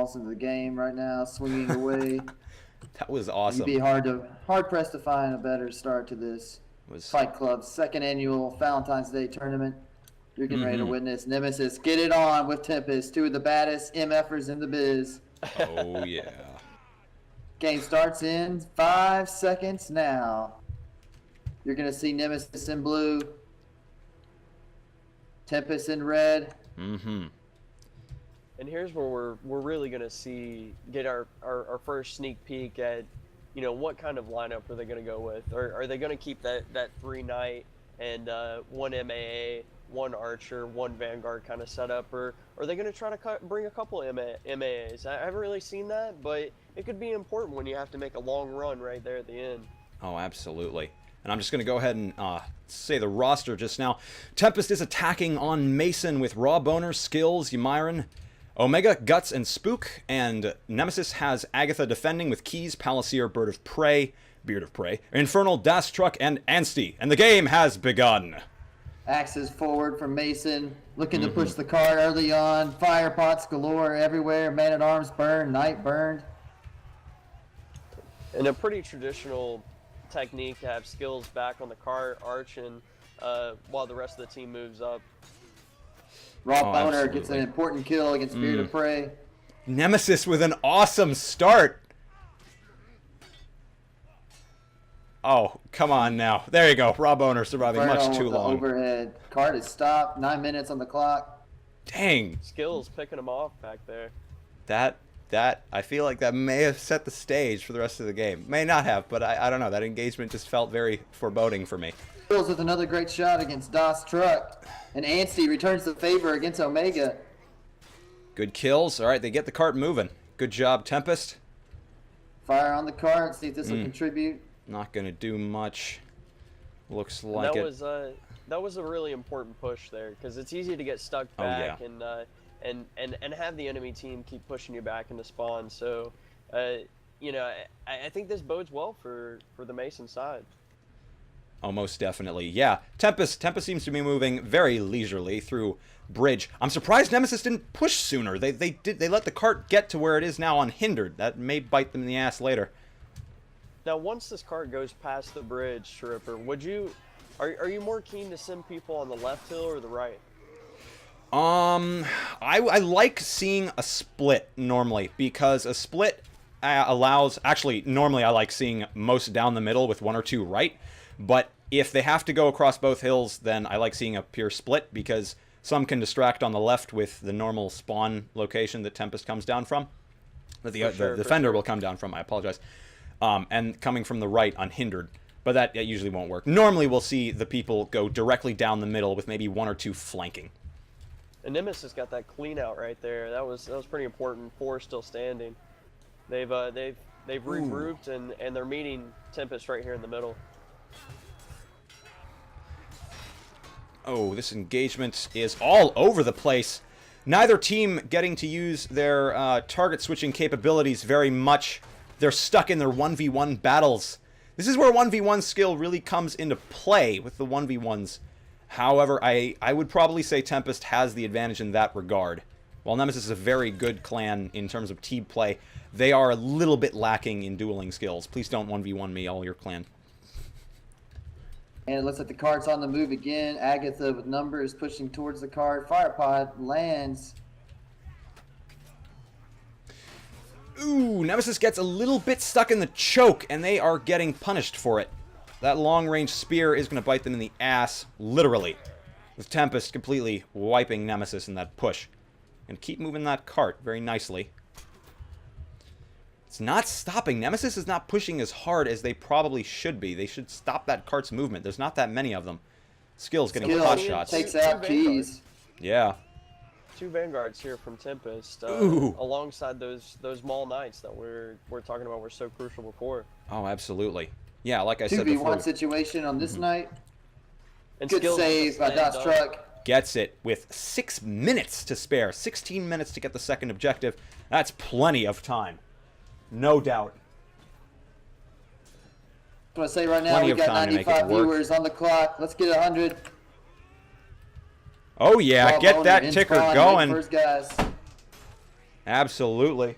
balls into the game right now, swinging away. That was awesome. You'd be hard pressed to find a better start to this Fight Club's second annual Valentine's Day tournament. You're getting ready to witness Nemesis get it on with Tempest, two of the baddest MFers in the biz. Oh yeah. Game starts in 5 seconds now. You're gonna see Nemesis in blue, Tempest in red. And here's where we're really gonna get our first sneak peek at, you know, what kind of lineup are they gonna go with? Are they gonna keep that 3 knight and 1 MAA, 1 archer, 1 vanguard kind of setup, or are they gonna try to bring a couple MAAs? I haven't really seen that, but it could be important when you have to make a long run right there at the end. Oh, absolutely. And I'm just going to go ahead and say the roster just now. Tempest is attacking on Mason with Raw Boner, Skills, Ymiron, Omega, Guts, and Spook. And Nemesis has Agatha defending with Keys, Palaceer, Beard of Prey, Infernal, Das Truck, and Ansty. And the game has begun. Axes forward from Mason, looking to push the card early on. Fire pots galore everywhere. Man-at-Arms burned, Knight burned. And a pretty traditional technique to have Skills back on the cart, arching, while the rest of the team moves up. Raw Boner gets an important kill against Beard of Prey. Nemesis with an awesome start. Oh, come on now. There you go. Raw Boner surviving much too long. Overhead. Card is stopped. 9 minutes on the clock. Dang. Skills picking him off back there. That I feel like that may have set the stage for the rest of the game. May not have, but I don't know. That engagement just felt very foreboding for me. Skills with another great shot against Das Truck. And Ansty returns the favor against Omega. Good kills. All right, they get the cart moving. Good job, Tempest. Fire on the cart. See if this will contribute. Not going to do much. Looks like that was a really important push there, because it's easy to get stuck back and have the enemy team keep pushing you back into spawn. So, you know, I think this bodes well for the Mason side. Oh, most definitely. Yeah, Tempest seems to be moving very leisurely through bridge. I'm surprised Nemesis didn't push sooner. They let the cart get to where it is now unhindered. That may bite them in the ass later. Now, once this cart goes past the bridge, Tripper, are you more keen to send people on the left hill or the right? I like seeing a split normally, because a split allows, actually normally I like seeing most down the middle with 1 or 2 right, but if they have to go across both hills, then I like seeing a pure split, because some can distract on the left with the normal spawn location that Tempest comes down from, that the defender will come down from, I apologize, and coming from the right unhindered. But that usually won't work. Normally we'll see the people go directly down the middle with maybe 1 or 2 flanking. And Nemesis got that clean out right there. That was pretty important. 4 still standing. They've regrouped and they're meeting Tempest right here in the middle. Oh, this engagement is all over the place. Neither team getting to use their target switching capabilities very much. They're stuck in their 1v1 battles. This is where 1v1 skill really comes into play with the 1v1s. However, I would probably say Tempest has the advantage in that regard. While Nemesis is a very good clan in terms of team play, they are a little bit lacking in dueling skills. Please don't 1v1 me, all your clan. And it looks like the cart's on the move again. Agatha with numbers pushing towards the cart. Firepod lands. Ooh, Nemesis gets a little bit stuck in the choke, and they are getting punished for it. That long-range spear is going to bite them in the ass, literally. With Tempest completely wiping Nemesis in that push. And keep moving that cart very nicely. It's not stopping. Nemesis is not pushing as hard as they probably should be. They should stop that cart's movement. There's not that many of them. Skills getting pot shots. Takes out Keys. Yeah. 2 vanguards here from Tempest, alongside those Maul Knights that we're talking about were so crucial before. Oh, absolutely. Yeah, like I said before. 2v1 situation on this night. And good save by Das Truck. Gets it with 6 minutes to spare. 16 minutes to get the second objective. That's plenty of time. No doubt. I want to say right now, we got 95 viewers on the clock. Let's get 100. Oh yeah, get that ticker going. Absolutely.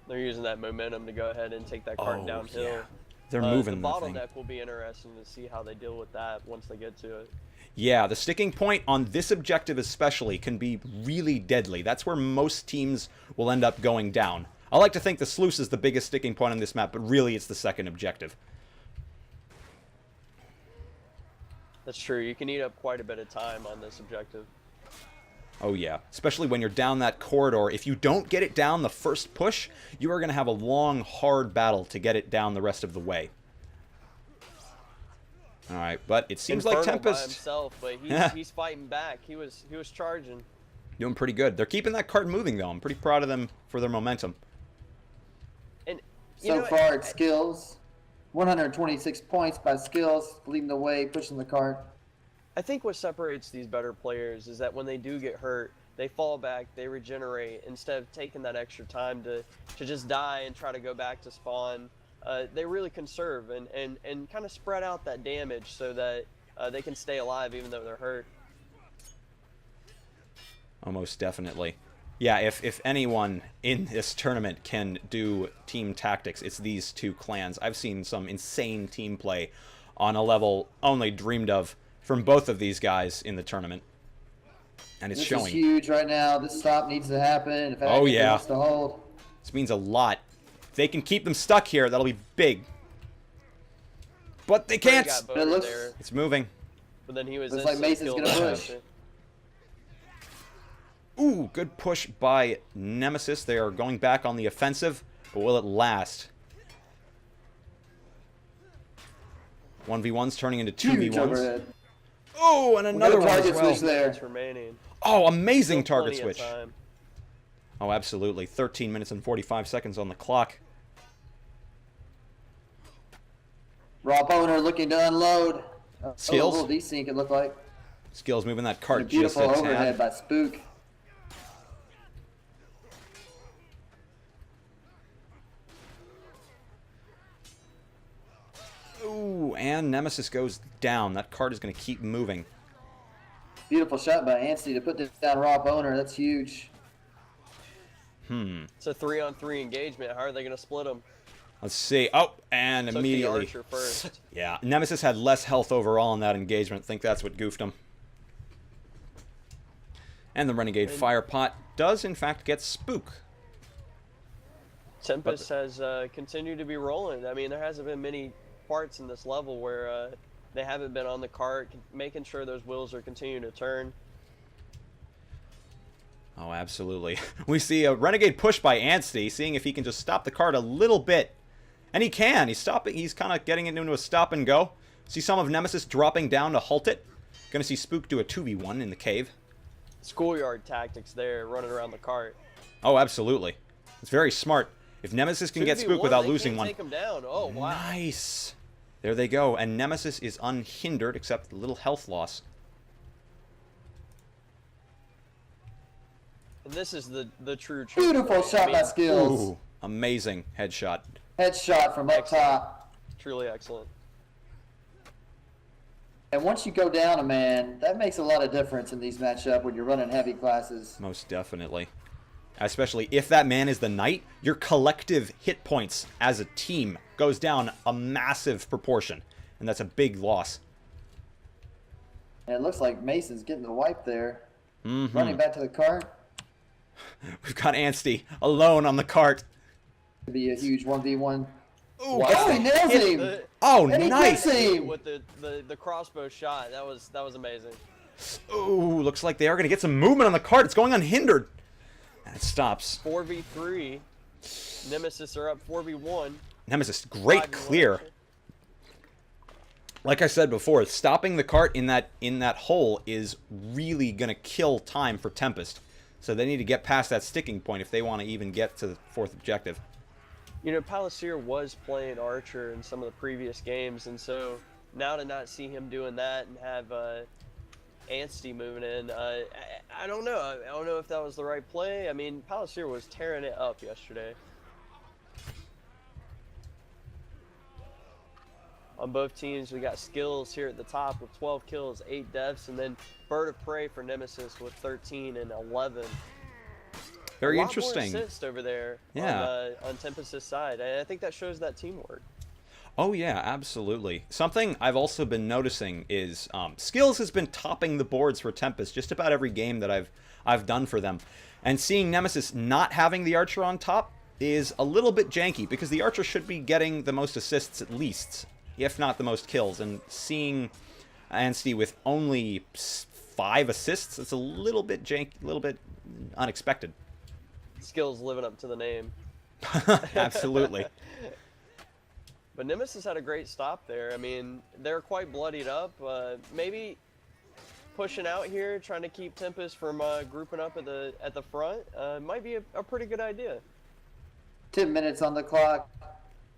They're using that momentum to go ahead and take that cart downhill. Yeah. They're moving the the thing. bottleneck will be interesting to see how they deal with that once they get to it. Yeah, the sticking point on this objective especially can be really deadly. That's where most teams will end up going down. I like to think the sluice is the biggest sticking point on this map, but really it's the second objective. That's true. You can eat up quite a bit of time on this objective. Oh yeah, especially when you're down that corridor. If you don't get it down the first push, you are going to have a long, hard battle to get it down the rest of the way. All right, but it seems like Tempest by himself, but he's fighting back. He was charging. Doing pretty good. They're keeping that cart moving though. I'm pretty proud of them for their momentum. And so far, it's skills. 126 points by skills, leading the way, pushing the cart. I think what separates these better players is that when they do get hurt, they fall back, they regenerate. Instead of taking that extra time to just die and try to go back to spawn, they really conserve and kind of spread out that damage so that they can stay alive even though they're hurt. Almost definitely. Yeah, if anyone in this tournament can do team tactics, it's these two clans. I've seen some insane team play on a level only dreamed of from both of these guys in the tournament. And it's showing. This is huge right now. This stop needs to happen. If Oh yeah. wants to hold. This means a lot. If they can keep them stuck here, that'll be big. But they can't. It looks, it's moving. But then he was looks like Mason's gonna push. Ooh, good push by Nemesis. They are going back on the offensive, but will it last? 1v1's turning into 2v1s. Oh, and another one as well. There. Oh, amazing target switch. Oh, absolutely. 13 minutes and 45 seconds on the clock. Raw boner looking to unload. Skills. A little desync it looked like. Skills moving that cart just a beautiful tad. overhead by Spook. Ooh, and Nemesis goes down. That cart is going to keep moving. Beautiful shot by Anstey to put this down Raw boner. That's huge. It's a 3-on-3 engagement. How are they going to split them? Let's see. Oh, and Took immediately. the archer first. Yeah, Nemesis had less health overall in that engagement. I think that's what goofed him. And the Renegade Firepot does, in fact, get Spook. Tempest has continued to be rolling. I mean, there hasn't been many parts in this level where they haven't been on the cart, making sure those wheels are continuing to turn. Oh, absolutely. We see a Renegade push by Anstey, seeing if he can just stop the cart a little bit. And he can. He's stopping. He's kind of getting it into a stop and go. See some of Nemesis dropping down to halt it. Gonna see Spook do a 2v1 in the cave. Schoolyard tactics there, running around the cart. Oh, absolutely. It's very smart. If Nemesis can get Spook without losing one. Take him down. Oh, wow. Nice. There they go. And Nemesis is unhindered, except a little health loss. And this is the true. Beautiful shot by Skills. Ooh, amazing headshot. Headshot from up top. Truly excellent. And once you go down a man, that makes a lot of difference in these matchups when you're running heavy classes. Most definitely. Especially if that man is the knight, your collective hit points as a team goes down a massive proportion. And that's a big loss. And it looks like Mason's getting the wipe there. Running back to the cart. We've got Anstey alone on the cart. Could be a huge 1v1. Ooh, wow, he nails him! Oh, and nice! With the crossbow shot, that was amazing. Ooh, looks like they are going to get some movement on the cart. It's going unhindered. And it stops. 4v3. Nemesis are up 4v1. Nemesis, great clear. Like I said before, stopping the cart in that hole is really going to kill time for Tempest. So they need to get past that sticking point if they want to even get to the fourth objective. You know, Palliser was playing Archer in some of the previous games, and so now to not see him doing that and have Anstey moving in, I don't know. I don't know if that was the right play. I mean, Palliser was tearing it up yesterday. on both teams. We got Skills here at the top with 12 kills, 8 deaths, and then Bird of Prey for Nemesis with 13 and 11. Very a lot interesting. More assist over there on Tempest's side. I think that shows that teamwork. Oh yeah, absolutely. Something I've also been noticing is Skills has been topping the boards for Tempest just about every game that I've done for them. And seeing Nemesis not having the Archer on top is a little bit janky, because the Archer should be getting the most assists at least, if not the most kills. And seeing Ansty with only 5 assists, it's a little bit janky, a little bit unexpected. Skills living up to the name. Absolutely. But Nemesis had a great stop there. I mean, they're quite bloodied up. Maybe pushing out here, trying to keep Tempest from grouping up at the front, might be a pretty good idea. 10 minutes on the clock.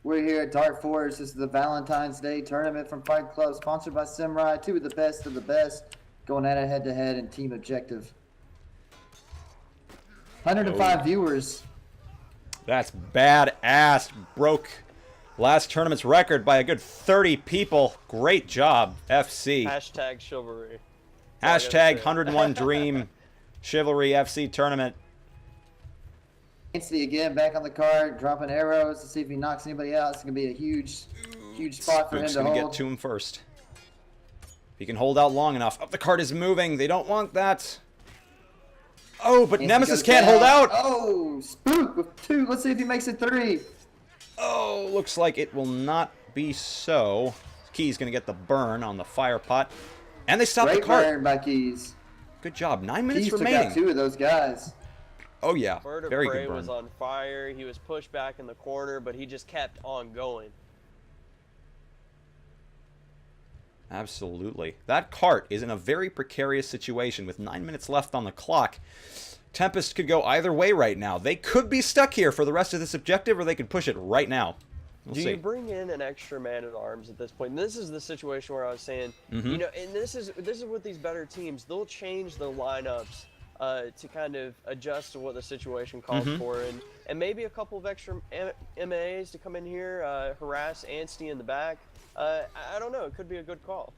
We're here at Dark Forest. This is the Valentine's Day tournament from Fight Club, sponsored by Samurai. 2 of the best, going at it head-to-head in team objective. 105 viewers. That's badass. Broke last tournament's record by a good 30 people. Great job, FC. Hashtag Chivalry. Hashtag 101 Dream Chivalry FC tournament. Ansty again back on the card, dropping arrows to see if he knocks anybody out. It's going to be a huge spot for him to hold. Going to get to him first. If he can hold out long enough. Oh, the card is moving. They don't want that. Oh, but Nemesis can't hold out. Oh, Spook with 2. Let's see if he makes it 3. Oh, looks like it will not be so. Key's going to get the burn on the fire pot. And they stop the cart. Great burn by Keys. Good job. 9 minutes Keys remaining. took out 2 of those guys. Oh, yeah. Bird of Very Prey good burn. was on fire. He was pushed back in the corner, but he just kept on going. Absolutely. That cart is in a very precarious situation with 9 minutes left on the clock. Tempest could go either way right now. They could be stuck here for the rest of this objective, or they could push it right now. We'll see. You bring in an extra man-at-arms at this point? And this is the situation where I was saying, you know, and this is with these better teams. They'll change their lineups to kind of adjust to what the situation calls for, and maybe a couple of extra MAs to come in here, harass Ansty in the back. I don't know. It could be a good call.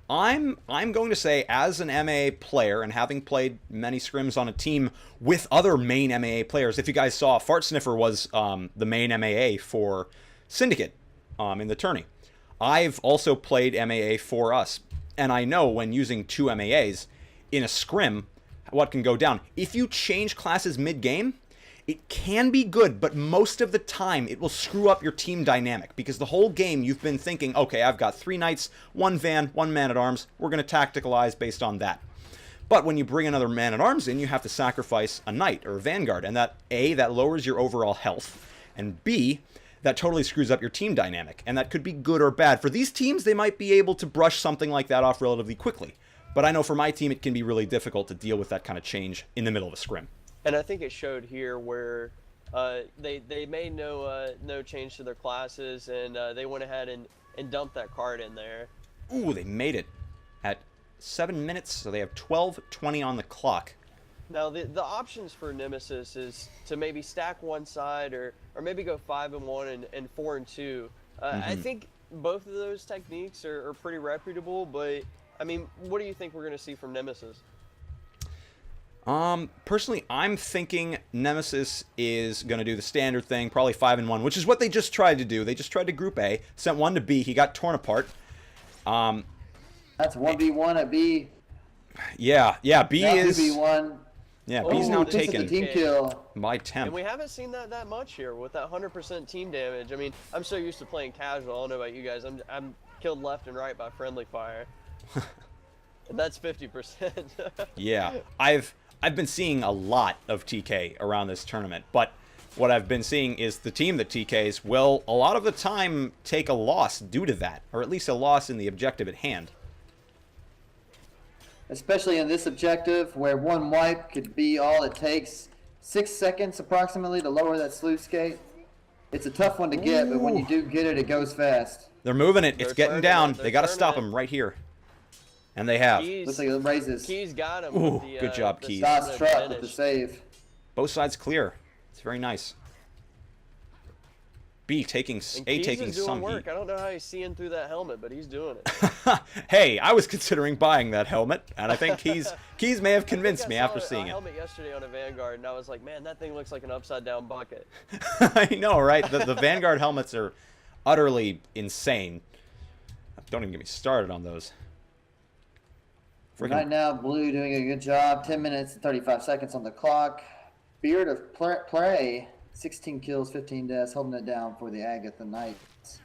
I'm going to say, as an MAA player, and having played many scrims on a team with other main MAA players, if you guys saw, Fart Sniffer was the main MAA for Syndicate in the tourney. I've also played MAA for us, and I know when using 2 MAAs in a scrim, what can go down. If you change classes mid-game, it can be good, but most of the time it will screw up your team dynamic, because the whole game you've been thinking, okay, I've got 3 knights, 1 van, 1 man-at-arms, we're going to tacticalize based on that. But when you bring another man-at-arms in, you have to sacrifice a knight or a vanguard, and that A, that lowers your overall health, and B, that totally screws up your team dynamic, and that could be good or bad. For these teams, they might be able to brush something like that off relatively quickly, but I know for my team it can be really difficult to deal with that kind of change in the middle of a scrim. And I think it showed here where they made no change to their classes, and they went ahead and dumped that card in there. Ooh, they made it at 7 minutes, so they have 12:20 on the clock. Now the options for Nemesis is to maybe stack one side, or maybe go 5-1 and 4-2. I think both of those techniques are pretty reputable, but I mean, what do you think we're going to see from Nemesis? Personally, I'm thinking Nemesis is going to do the standard thing, probably 5-1, which is what they just tried to do. They just tried to group A, sent 1 to B, he got torn apart. That's 1v1 at B. Yeah, B now is... 2v1. Yeah, B's now this is taken the team kill. by Temp. And we haven't seen that much here with that 100% team damage. I mean, I'm so used to playing casual. I don't know about you guys. I'm killed left and right by friendly fire. And that's 50%. Yeah, I've been seeing a lot of TK around this tournament, but what I've been seeing is the team that TKs will a lot of the time take a loss due to that, or at least a loss in the objective at hand. Especially in this objective, where 1 wipe could be all it takes. 6 seconds approximately to lower that sluice gate. It's a tough one to get, but when you do get it, it goes fast. They're moving it. It's getting down. They got to stop it. him right here. And they have. Looks like it raises. Keys got him. Ooh, with the, good job, Keys. Sauce truck with finish. the save. Both sides clear. It's very nice. B taking And A Keys taking is doing some work. heat. I don't know how he's seeing through that helmet, but he's doing it. Hey, I was considering buying that helmet, and I think Keys may have convinced me after I saw seeing a it. helmet yesterday on a Vanguard, and I was like, man, that thing looks like an upside down bucket. I know, right? The Vanguard helmets are utterly insane. Don't even get me started on those. Right now, Blue doing a good job. 10 minutes and 35 seconds on the clock. Beard of Prey, 16 kills, 15 deaths, holding it down for the Agatha Knights.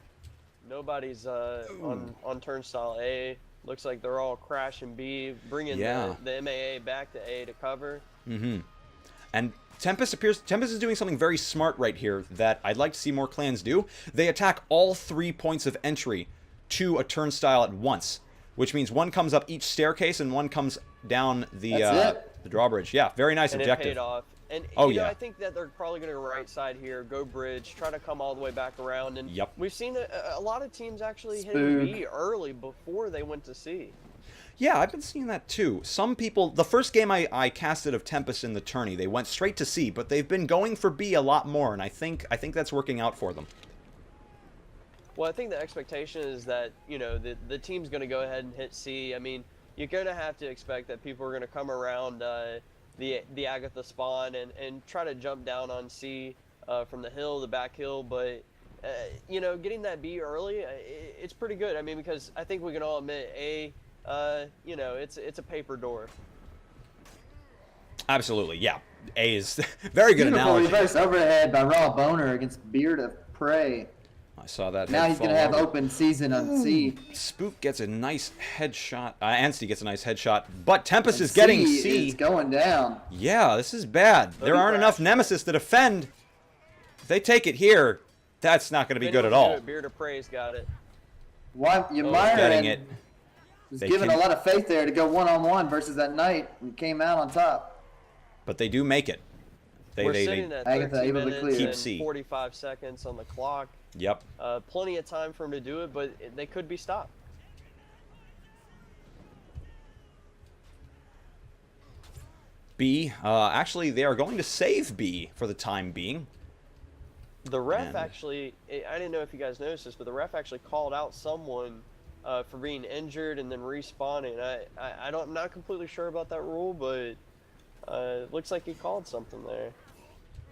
Nobody's on turnstile A. Looks like they're all crashing B, bringing the MAA back to A to cover. And Tempest is doing something very smart right here that I'd like to see more clans do. They attack all 3 points of entry to a turnstile at once, which means one comes up each staircase and one comes down the drawbridge. Yeah, very nice and objective. It paid off. And I think that they're probably going to right side here, go bridge, try to come all the way back around. And we've seen a lot of teams actually hitting B early before they went to C. Yeah, I've been seeing that too. Some people, the first game I casted of Tempest in the tourney, they went straight to C, but they've been going for B a lot more, and I think that's working out for them. Well, I think the expectation is that, the team's going to go ahead and hit C. I mean, you're going to have to expect that people are going to come around the Agatha spawn and try to jump down on C from the hill, the back hill, but getting that B early, it's pretty good. I mean, because I think we can all admit A, it's a paper door. Absolutely, yeah. A is very good Beautiful analogy. reverse overhead by Raw Boner against Beard of Prey. I saw that. Now he's going to have open season on C. Spook gets a nice headshot. Anstey gets a nice headshot, but Tempest is getting C. It's going down. Yeah, this is bad. There aren't enough Nemesis to defend. If they take it here, that's not going to be good at all. Beard of Prey's got it. Getting it. Was given a lot of faith there to go one-on-one versus that Knight and came out on top. But they do make it. We're sitting at 13 minutes keep and C. 45 seconds on the clock. Yep. Plenty of time for them to do it, but they could be stopped. B, actually, they are going to save B for the time being. The ref actually, I didn't know if you guys noticed this, but the ref actually called out someone for being injured and then respawning. I'm not completely sure about that rule, but it looks like he called something there.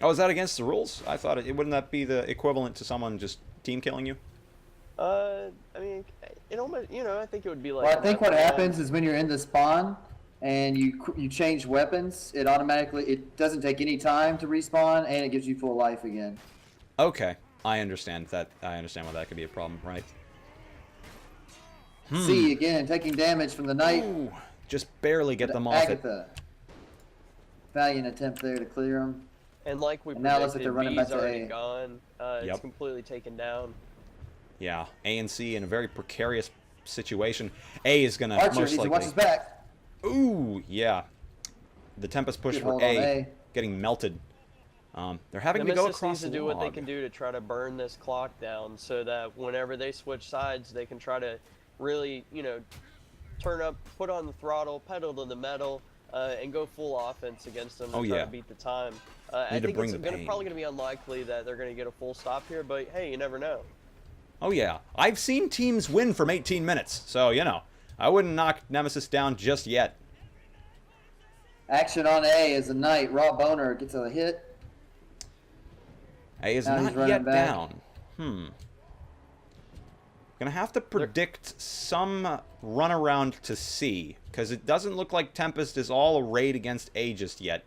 Oh, is that against the rules? I thought wouldn't that be the equivalent to someone just team killing you? I mean, it almost, I think it would be like. Well, I think what happens is when you're in the spawn and you change weapons, it doesn't take any time to respawn and it gives you full life again. Okay, I understand that. I understand why that could be a problem, right? C again, taking damage from the Knight. Ooh, just barely get them off Agatha. Valiant attempt there to clear them. And like we now looks like predicted, they're running back B's to already A. gone. It's completely taken down. Yeah, A and C in a very precarious situation. A is gonna Archer most needs to watch his likely. back. Ooh, yeah. The Tempest push Good for hold on A, A. getting melted. They're having Nemesis to go across needs to the do what they log. can do to try to burn this clock down, so that whenever they switch sides, they can try to really, turn up, put on the throttle, pedal to the metal, and go full offense against them and try to beat the time. I think it's probably going to be unlikely that they're going to get a full stop here, but hey, you never know. Oh yeah, I've seen teams win from 18 minutes, so I wouldn't knock Nemesis down just yet. Action on A is a Knight. Raw Boner gets a hit. A is not yet down. Gonna have to predict some runaround to C, because it doesn't look like Tempest is all arrayed against A just yet.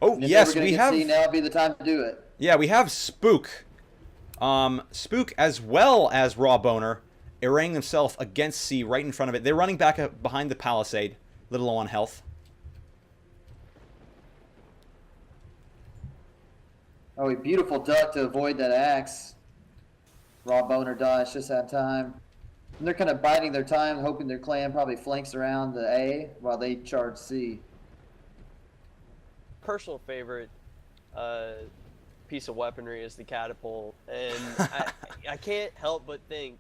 Oh, yes, we have... C, now would be the time to do it. Yeah, we have Spook. Spook as well as Raw Boner arraying themselves against C right in front of it. They're running back behind the palisade, little low on health. Oh, a beautiful duck to avoid that axe. Raw Boner dies just that time. And they're kind of biding their time, hoping their clan probably flanks around the A while they charge C. Personal favorite piece of weaponry is the catapult, and I can't help but think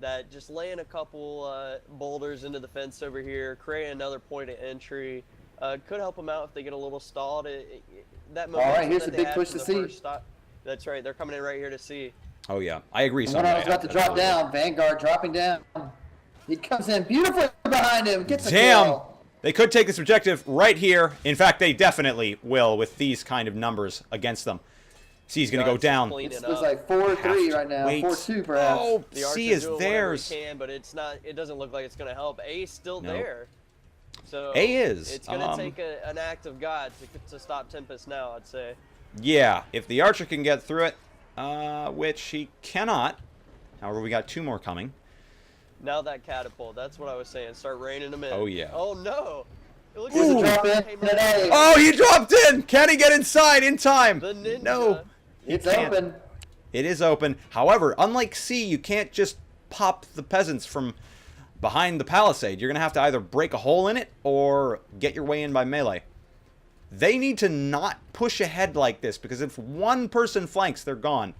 that just laying a couple boulders into the fence over here, creating another point of entry, could help them out if they get a little stalled. That all right, here's the big push to C. That's right. They're coming in right here to see. Oh yeah, I agree. One I was about to drop down. Vanguard dropping down. He comes in beautifully behind him. Gets a kill. They could take this objective right here. In fact, they definitely will with these kind of numbers against them. C is going to go down. It looks like 4-3 right now. 4-2 perhaps. Oh, The C is theirs. Can, but it's not. It doesn't look like it's going to help. A is still there. So A is. It's going to take an act of God to stop Tempest now, I'd say. Yeah, if the archer can get through it, which he cannot. However, we got 2 more coming. Now that catapult, that's what I was saying. Start raining them in. Oh, yeah. Oh, no. It looks Ooh, like drop in today. Oh, he dropped in! Can he get inside in time? The ninja. No. It's open. It is open. However, unlike C, you can't just pop the peasants from behind the palisade. You're going to have to either break a hole in it or get your way in by melee. They need to not push ahead like this, because if one person flanks, they're gone.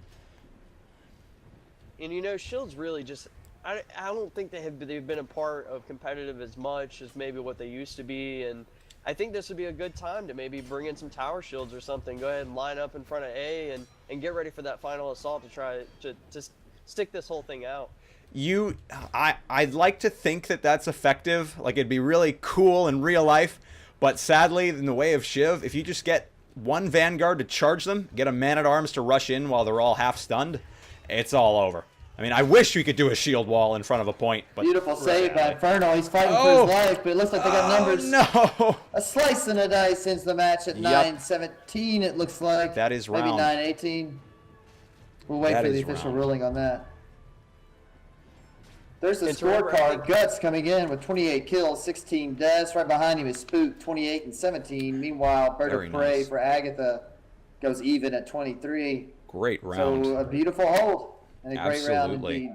And you know, Shield's really just... I don't think they've been a part of competitive as much as maybe what they used to be, and I think this would be a good time to maybe bring in some tower shields or something. Go ahead and line up in front of A and get ready for that final assault to try to stick this whole thing out. I'd like to think that that's effective. Like, it'd be really cool in real life, but sadly, in the way of Shiv, if you just get one Vanguard to charge them, get a man-at-arms to rush in while they're all half-stunned, it's all over. I mean, I wish we could do a shield wall in front of a point, but... Beautiful save by Inferno. He's fighting for his life, but it looks like they got numbers. No! A slice and a dice ends the match at 9-17, it looks like. That is round. Maybe 9-18. We'll wait for the official ruling on that. There's the scorecard. Guts coming in with 28 kills, 16 deaths. Right behind him is Spook, 28 and 17. Meanwhile, Bird of Prey for Agatha goes even at 23. Great round. So a beautiful hold and a great round indeed.